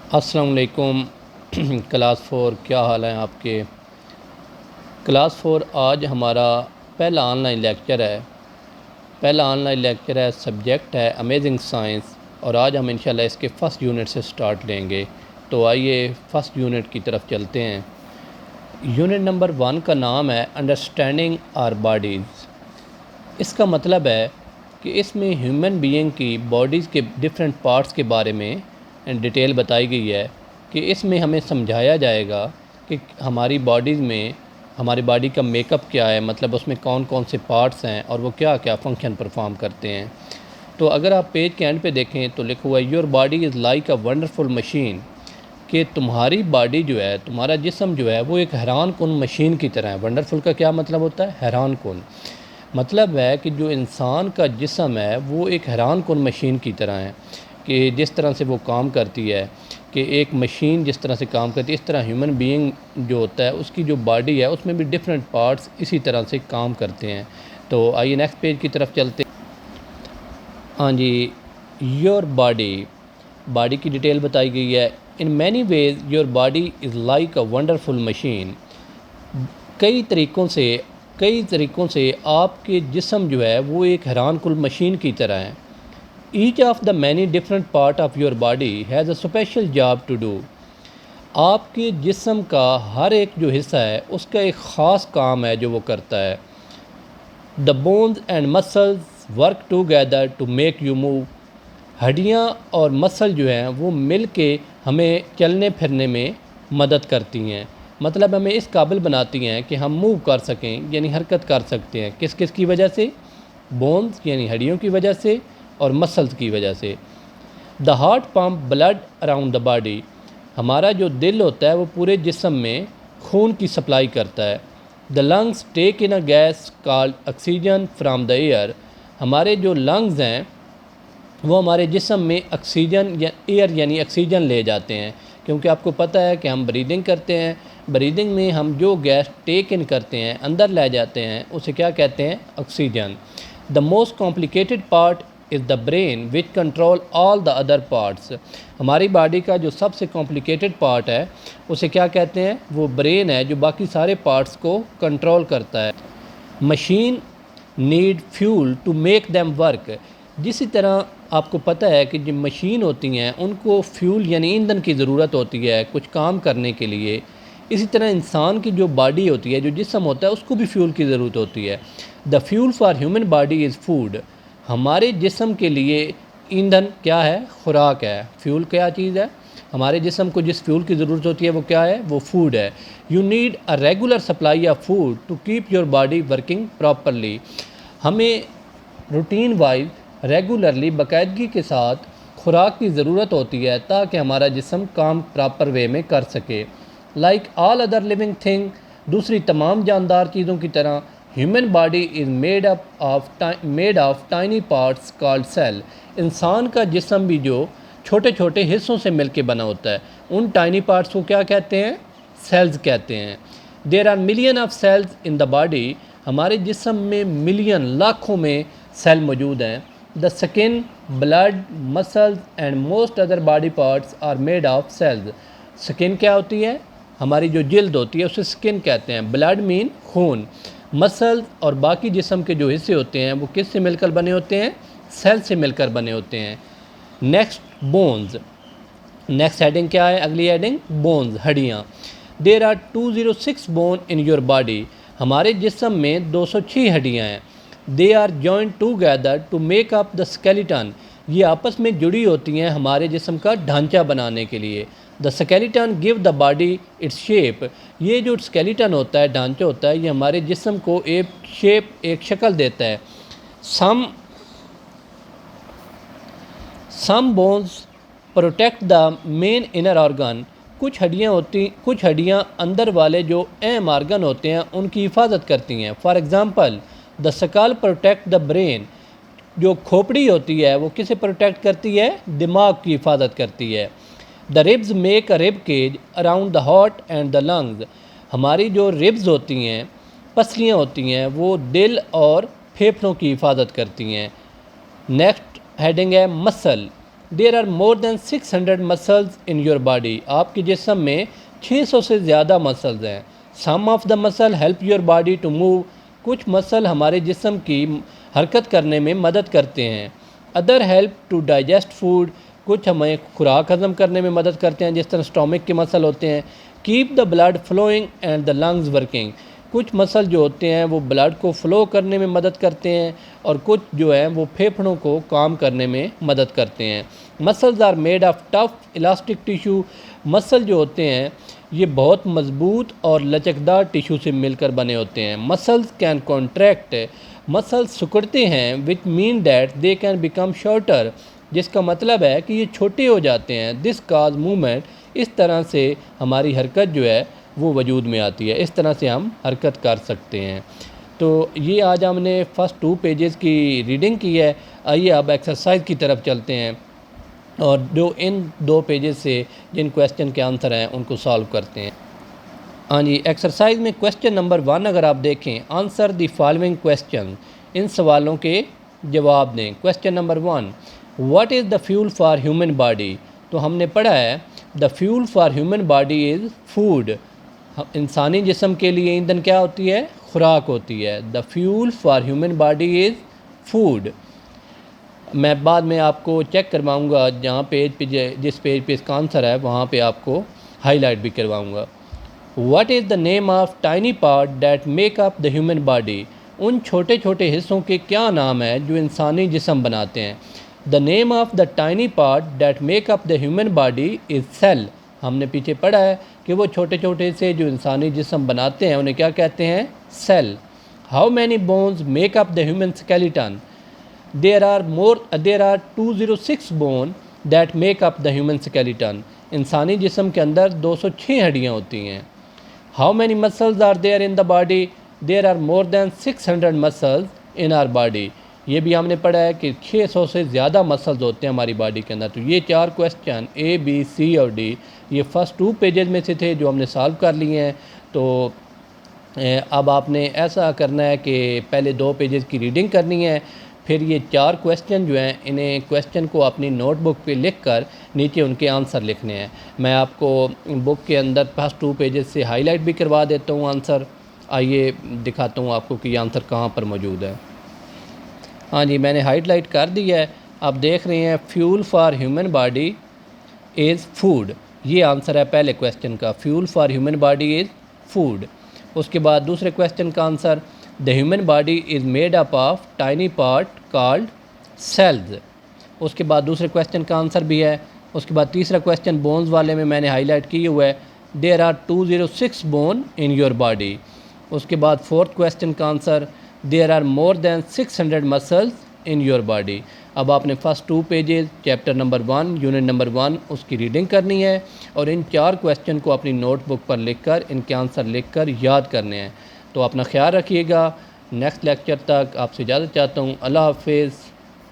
السلام علیکم کلاس 4 کیا حال ہیں آپ کے؟ کلاس 4 آج ہمارا پہلا آن لائن لیکچر ہے سبجیکٹ ہے امیزنگ سائنس، اور آج ہم انشاءاللہ اس کے فرسٹ یونٹ سے سٹارٹ لیں گے۔ تو آئیے فرسٹ یونٹ کی طرف چلتے ہیں۔ یونٹ نمبر 1 کا نام ہے انڈرسٹینڈنگ آر باڈیز۔ اس کا مطلب ہے کہ اس میں ہیومن بینگ کی باڈیز کے ڈفرینٹ پارٹس کے بارے میں ڈیٹیل بتائی گئی ہے کہ اس میں ہمیں سمجھایا جائے گا کہ ہماری باڈیز میں ہماری باڈی کا میک اپ کیا ہے، مطلب اس میں کون کون سے پارٹس ہیں اور وہ کیا کیا فنکشن پرفارم کرتے ہیں۔ تو اگر آپ پیج کے اینڈ پہ دیکھیں تو لکھا ہوا ہے your body is like a wonderful machine, کہ تمہاری باڈی جو ہے، تمہارا جسم جو ہے وہ ایک حیران کن مشین کی طرح ہے۔ ونڈرفل کا کیا مطلب ہوتا ہے؟ حیران کن۔ مطلب ہے کہ جو انسان کا جسم ہے وہ ایک حیران کن مشین کی طرح ہے، کہ جس طرح سے وہ کام کرتی ہے، کہ ایک مشین جس طرح سے کام کرتی ہے اس طرح ہیومن بینگ جو ہوتا ہے اس کی جو باڈی ہے اس میں بھی ڈفرینٹ پارٹس اسی طرح سے کام کرتے ہیں۔ تو آئیے نیکسٹ پیج کی طرف چلتے ہیں۔ ہاں جی، یور باڈی کی ڈیٹیل بتائی گئی ہے۔ In many ways your body is like a wonderful machine. کئی طریقوں سے آپ کے جسم جو ہے وہ ایک حیران کن مشین کی طرح ہے۔ Each of the many different part of your body has a special job to do. آپ کے جسم کا ہر ایک جو حصہ ہے اس کا ایک خاص کام ہے جو وہ کرتا ہے۔ The bones and muscles work together to make you move. ہڈیاں اور مسل جو ہیں وہ مل کے ہمیں چلنے پھرنے میں مدد کرتی ہیں، مطلب ہمیں اس قابل بناتی ہیں کہ ہم موو کر سکیں، یعنی حرکت کر سکتے ہیں۔ کس کس کی وجہ سے؟ بونز یعنی ہڈیوں کی وجہ سے اور مسلز کی وجہ سے۔ The heart pump blood around the body. ہمارا جو دل ہوتا ہے وہ پورے جسم میں خون کی سپلائی کرتا ہے۔ The lungs take in a gas called oxygen from the air. ہمارے جو لنگز ہیں وہ ہمارے جسم میں آکسیجن یا ایئر یعنی آکسیجن لے جاتے ہیں، کیونکہ آپ کو پتہ ہے کہ ہم بریدنگ کرتے ہیں، بریدنگ میں ہم جو گیس ٹیک ان کرتے ہیں اندر لے جاتے ہیں اسے کیا کہتے ہیں؟ Oxygen. The most complicated part is the brain which control all the other parts. ہماری باڈی کا جو سب سے کمپلیکیٹڈ پارٹ ہے اسے کیا کہتے ہیں؟ وہ برین ہے جو باقی سارے پارٹس کو کنٹرول کرتا ہے۔ Machine need fuel to make them work. جسی طرح آپ کو پتہ ہے کہ جو مشین ہوتی ہیں ان کو فیول یعنی ایندھن کی ضرورت ہوتی ہے کچھ کام کرنے کے لیے، اسی طرح انسان کی جو باڈی ہوتی ہے، جو جسم ہوتا ہے، اس کو بھی فیول کی ضرورت ہوتی ہے۔ دا fuel for human body is food. ہمارے جسم کے لیے ایندھن کیا ہے؟ خوراک ہے۔ فیول کیا چیز ہے؟ ہمارے جسم کو جس فیول کی ضرورت ہوتی ہے وہ کیا ہے؟ وہ فوڈ ہے۔ You need a regular supply of food to keep your body working properly. ہمیں روٹین وائز ریگولرلی باقاعدگی کے ساتھ خوراک کی ضرورت ہوتی ہے تاکہ ہمارا جسم کام پراپر وے میں کر سکے۔ Like all other living thing, دوسری تمام جاندار چیزوں کی طرح human body is made of tiny parts called cell. انسان کا جسم بھی جو چھوٹے چھوٹے حصوں سے مل کے بنا ہوتا ہے، ان ٹائنی پارٹس کو کیا کہتے ہیں؟ سیلز کہتے ہیں۔ There are million of cells in the body. ہمارے جسم میں ملین لاکھوں میں سیل موجود ہیں۔ The skin, blood, muscles and most other body parts are made of cells. Skin کیا ہوتی ہے؟ ہماری جو جلد ہوتی ہے اسے سکن کہتے ہیں۔ بلڈ مین خون۔ مسل اور باقی جسم کے جو حصے ہوتے ہیں وہ کس سے مل کر بنے ہوتے ہیں؟ سیل سے مل کر بنے ہوتے ہیں۔ Next bones. نیکسٹ ہیڈنگ کیا ہے؟ اگلی ہیڈنگ بونز، ہڈیاں۔ There are 206 bone in your body. ہمارے جسم میں 206 ہڈیاں ہیں۔ They are joint together to make up the skeleton. یہ آپس میں جڑی ہوتی ہیں ہمارے جسم کا ڈھانچہ بنانے کے لیے۔ The skeleton give the body its shape. یہ جو اسکیلیٹن ہوتا ہے، ڈھانچہ ہوتا ہے، یہ ہمارے جسم کو ایک شیپ، ایک شکل دیتا ہے۔ Some bones protect the main inner organ. کچھ ہڈیاں اندر والے جو اہم آرگن ہوتے ہیں ان کی حفاظت کرتی ہیں۔ For example the skull protect the brain. جو کھوپڑی ہوتی ہے وہ کسے پروٹیکٹ کرتی ہے؟ دماغ کی حفاظت کرتی ہے۔ دا ربز میک اے رب cage around the heart and the lungs. ہماری جو ربز ہوتی ہیں، پسلیاں ہوتی ہیں، وہ دل اور پھیپھڑوں کی حفاظت کرتی ہیں۔ نیکسٹ ہیڈنگ ہے muscle. There are more than 600 muscles in your body. آپ کے جسم میں 600 سے زیادہ مسلز ہیں. سم of the muscle help your body to move. کچھ مسل ہمارے جسم کی حرکت کرنے میں مدد کرتے ہیں. Other help to digest food. کچھ ہمیں خوراک ہضم کرنے میں مدد کرتے ہیں، جس طرح اسٹامک کے مسل ہوتے ہیں. Keep the blood flowing and the lungs working. کچھ مسل جو ہوتے ہیں وہ بلڈ کو فلو کرنے میں مدد کرتے ہیں، اور کچھ جو ہیں وہ پھیپھڑوں کو کام کرنے میں مدد کرتے ہیں. Muscles are made of tough elastic tissue. Muscle جو ہوتے ہیں یہ بہت مضبوط اور لچکدار ٹیشو سے مل کر بنے ہوتے ہیں. Muscles can contract. مسلز سکڑتے ہیں which mean that they can become shorter. جس کا مطلب ہے کہ یہ چھوٹے ہو جاتے ہیں. This cause movement. اس طرح سے ہماری حرکت جو ہے وہ وجود میں آتی ہے. اس طرح سے ہم حرکت کر سکتے ہیں. تو یہ آج ہم نے فرسٹ 2 پیجز کی ریڈنگ کی ہے. آئیے اب ایکسرسائز کی طرف چلتے ہیں اور جو ان 2 پیجز سے جن کویسچن کے آنسر ہیں ان کو سالو کرتے ہیں. ہاں جی، ایکسرسائز میں کویسچن نمبر 1 اگر آپ دیکھیں، آنسر دی فالوئنگ کویسچن. ان سوالوں کے جواب دیں. Question number 1، what is the fuel for human body? تو ہم نے پڑھا ہے دا fuel for human body is food. انسانی جسم کے لیے ایندھن کیا ہوتی ہے؟ خوراک ہوتی ہے. دا fuel for human body is food. میں بعد میں آپ کو چیک کرواؤں گا، جہاں پیج پہ جس پیج پہ اس کا آنسر ہے وہاں پہ آپ کو ہائی لائٹ بھی کرواؤں گا. What is the name of tiny part that make up the human body? ان چھوٹے چھوٹے حصوں کے کیا نام ہے جو انسانی جسم بناتے ہیں؟ The name of the tiny part that make up the human body is cell. ہم نے پیچھے پڑھا ہے کہ وہ چھوٹے چھوٹے سے جو انسانی جسم بناتے ہیں انہیں کیا کہتے ہیں؟ Cell. How many bones make up the human skeleton? There are 206 bone that make up the human skeleton. انسانی جسم کے اندر 206 ہڈیاں ہوتی ہیں. How many muscles are there in the body? There are more than 600 muscles in our body. یہ بھی ہم نے پڑھا ہے کہ 600 سے زیادہ مسلز ہوتے ہیں ہماری باڈی کے اندر. تو یہ 4 کویسچن A B C اور D یہ فرسٹ 2 پیجز میں سے تھے جو ہم نے سالو کر لیے ہیں. تو اب آپ نے ایسا کرنا ہے کہ پہلے 2 پیجز کی ریڈنگ کرنی ہے، پھر یہ 4 کویسچن جو ہیں انہیں کویسچن کو اپنی نوٹ بک پہ لکھ کر نیچے ان کے آنسر لکھنے ہیں. میں آپ کو بک کے اندر فرسٹ 2 پیجز سے ہائی لائٹ بھی کروا دیتا ہوں آنسر. آئیے دکھاتا ہوں آپ کو کہ یہ آنسر کہاں پر موجود ہے. ہاں جی، میں نے ہائٹ لائٹ کر دی ہے. آپ دیکھ رہے ہیں fuel for human body is food. یہ آنسر ہے پہلے کویسچن کا، fuel for human body is food. اس کے بعد دوسرے کویسچن کا answer, the human body is made up of tiny part called cells. اس کے بعد دوسرے کویسچن کا آنسر بھی ہے. اس کے بعد تیسرا کویسچن بونز والے میں نے ہائی لائٹ کی ہوا ہے، there are 206 bone in your body. اس کے بعد فورتھ کویسچن کا answer, there are more than 600 muscles in your body. اب آپ نے first 2 pages chapter number 1 unit number 1 اس کی ریڈنگ کرنی ہے اور ان 4 کویسچن کو اپنی نوٹ بک پر لکھ کر ان کے آنسر لکھ کر یاد کرنے ہیں. تو اپنا خیال رکھیے گا. نیکسٹ لیکچر تک آپ سے اجازت چاہتا ہوں. اللہ حافظ.